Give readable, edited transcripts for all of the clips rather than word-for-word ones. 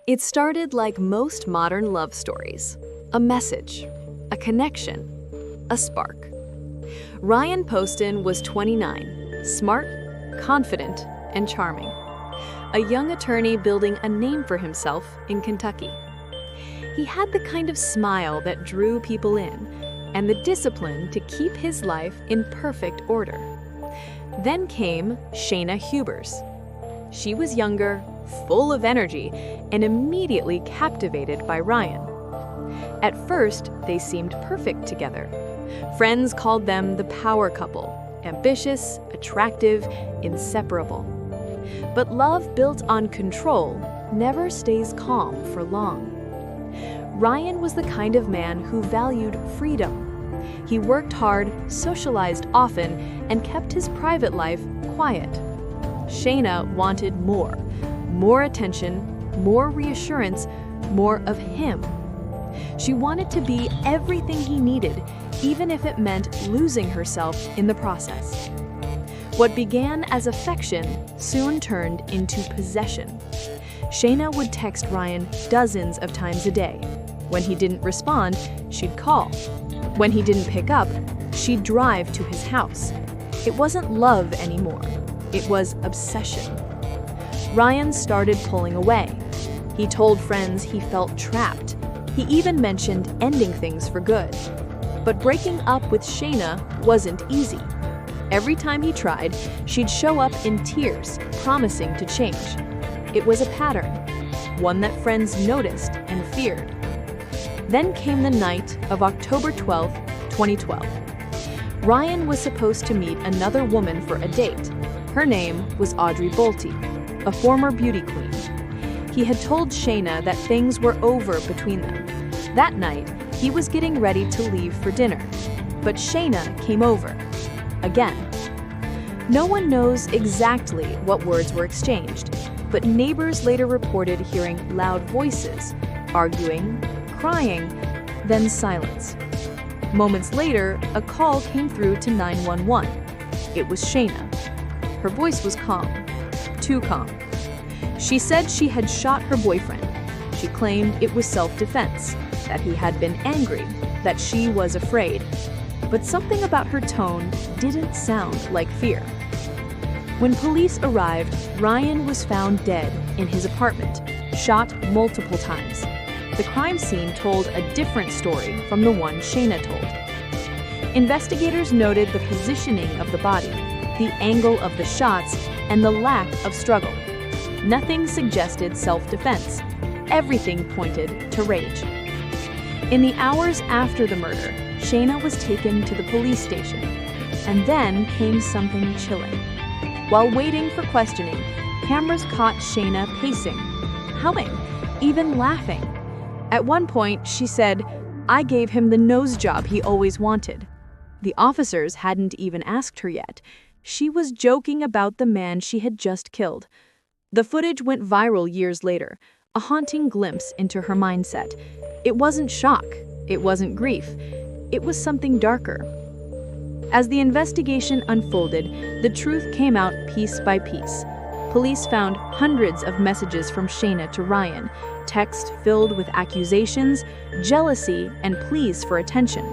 It started like most modern love stories. A message, a connection, a spark. Ryan Poston was 29, smart, confident, and charming. A young attorney building a name for himself in Kentucky. He had the kind of smile that drew people in, and the discipline to keep his life in perfect order. Then came Shayna Hubers. She was younger, full of energy, and immediately captivated by Ryan. At first, they seemed perfect together. Friends called them the power couple, ambitious, attractive, inseparable. But love built on control never stays calm for long. Ryan was the kind of man who valued freedom. He worked hard, socialized often, and kept his private life quiet. Shayna wanted more attention, more reassurance, more of him. She wanted to be everything he needed, even if it meant losing herself in the process. What began as affection soon turned into possession. Shayna would text Ryan dozens of times a day. When he didn't respond, she'd call. When he didn't pick up, she'd drive to his house. It wasn't love anymore. It was obsession. Ryan started pulling away. He told friends he felt trapped. He even mentioned ending things for good. But breaking up with Shayna wasn't easy. Every time he tried, she'd show up in tears, promising to change. It was a pattern, one that friends noticed and feared. Then came the night of October 12, 2012. Ryan was supposed to meet another woman for a date. Her name was Audrey Bolte, a former beauty queen. He had told Shayna that things were over between them. That night, he was getting ready to leave for dinner. But Shayna came over. Again. No one knows exactly what words were exchanged, but neighbors later reported hearing loud voices, arguing, crying, then silence. Moments later, a call came through to 911. It was Shayna. Her voice was calm, too calm. She said she had shot her boyfriend. She claimed it was self-defense, that he had been angry, that she was afraid. But something about her tone didn't sound like fear. When police arrived, Ryan was found dead in his apartment, shot multiple times. The crime scene told a different story from the one Shayna told. Investigators noted the positioning of the body, the angle of the shots, and the lack of struggle. Nothing suggested self-defense. Everything pointed to rage. In the hours after the murder, Shayna was taken to the police station. And then came something chilling. While waiting for questioning, cameras caught Shayna pacing, humming, even laughing. At one point, she said, "I gave him the nose job he always wanted." The officers hadn't even asked her yet. She was joking about the man she had just killed. The footage went viral years later, a haunting glimpse into her mindset. It wasn't shock. It wasn't grief. It was something darker. As the investigation unfolded, the truth came out piece by piece. Police found hundreds of messages from Shayna to Ryan, texts filled with accusations, jealousy, and pleas for attention.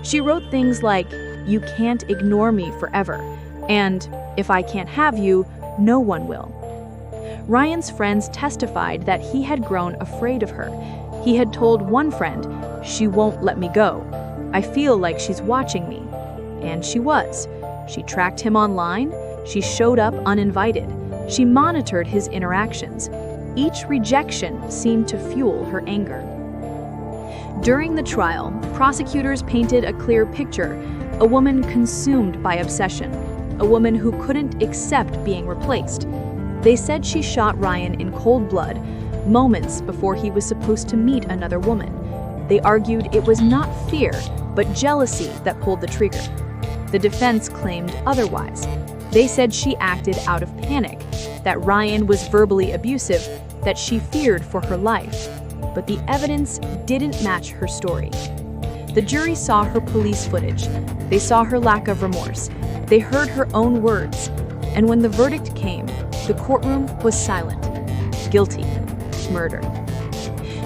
She wrote things like, "You can't ignore me forever," and "If I can't have you, no one will." Ryan's friends testified that he had grown afraid of her. He had told one friend, "She won't let me go. I feel like she's watching me." And she was. She tracked him online. She showed up uninvited. She monitored his interactions. Each rejection seemed to fuel her anger. During the trial, prosecutors painted a clear picture: a woman consumed by obsession, a woman who couldn't accept being replaced. They said she shot Ryan in cold blood, moments before he was supposed to meet another woman. They argued it was not fear, but jealousy that pulled the trigger. The defense claimed otherwise. They said she acted out of panic, that Ryan was verbally abusive, that she feared for her life. But the evidence didn't match her story. The jury saw her police footage. They saw her lack of remorse. They heard her own words. And when the verdict came, the courtroom was silent. Guilty. mass murder.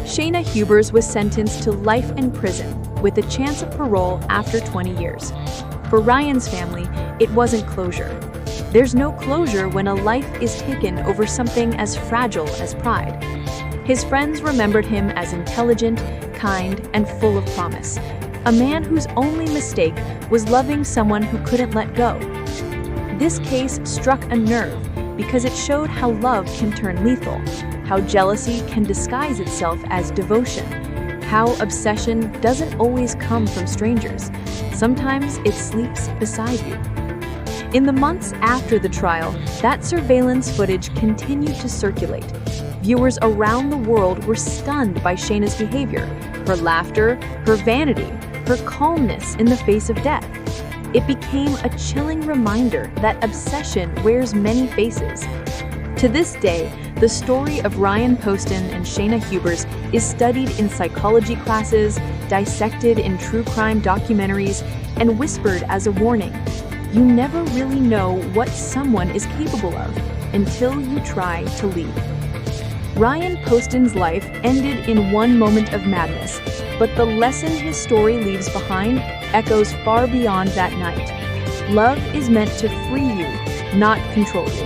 Shayna Hubers was sentenced to life in prison with a chance of parole after 20 years. For Ryan's family, it wasn't closure. There's no closure when a life is taken over something as fragile as pride. His friends remembered him as intelligent, kind, and full of promise. A man whose only mistake was loving someone who couldn't let go. This case struck a nerve because it showed how love can turn lethal, how jealousy can disguise itself as devotion, how obsession doesn't always come from strangers. Sometimes it sleeps beside you. In the months after the trial, that surveillance footage continued to circulate. Viewers around the world were stunned by Shayna's behavior, her laughter, her vanity, her calmness in the face of death. It became a chilling reminder that obsession wears many faces. To this day, the story of Ryan Poston and Shayna Hubers is studied in psychology classes, dissected in true crime documentaries, and whispered as a warning. You never really know what someone is capable of until you try to leave. Ryan Poston's life ended in one moment of madness, but the lesson his story leaves behind echoes far beyond that night. Love is meant to free you, not control you.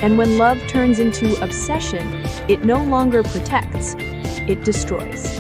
And when love turns into obsession, it no longer protects, it destroys.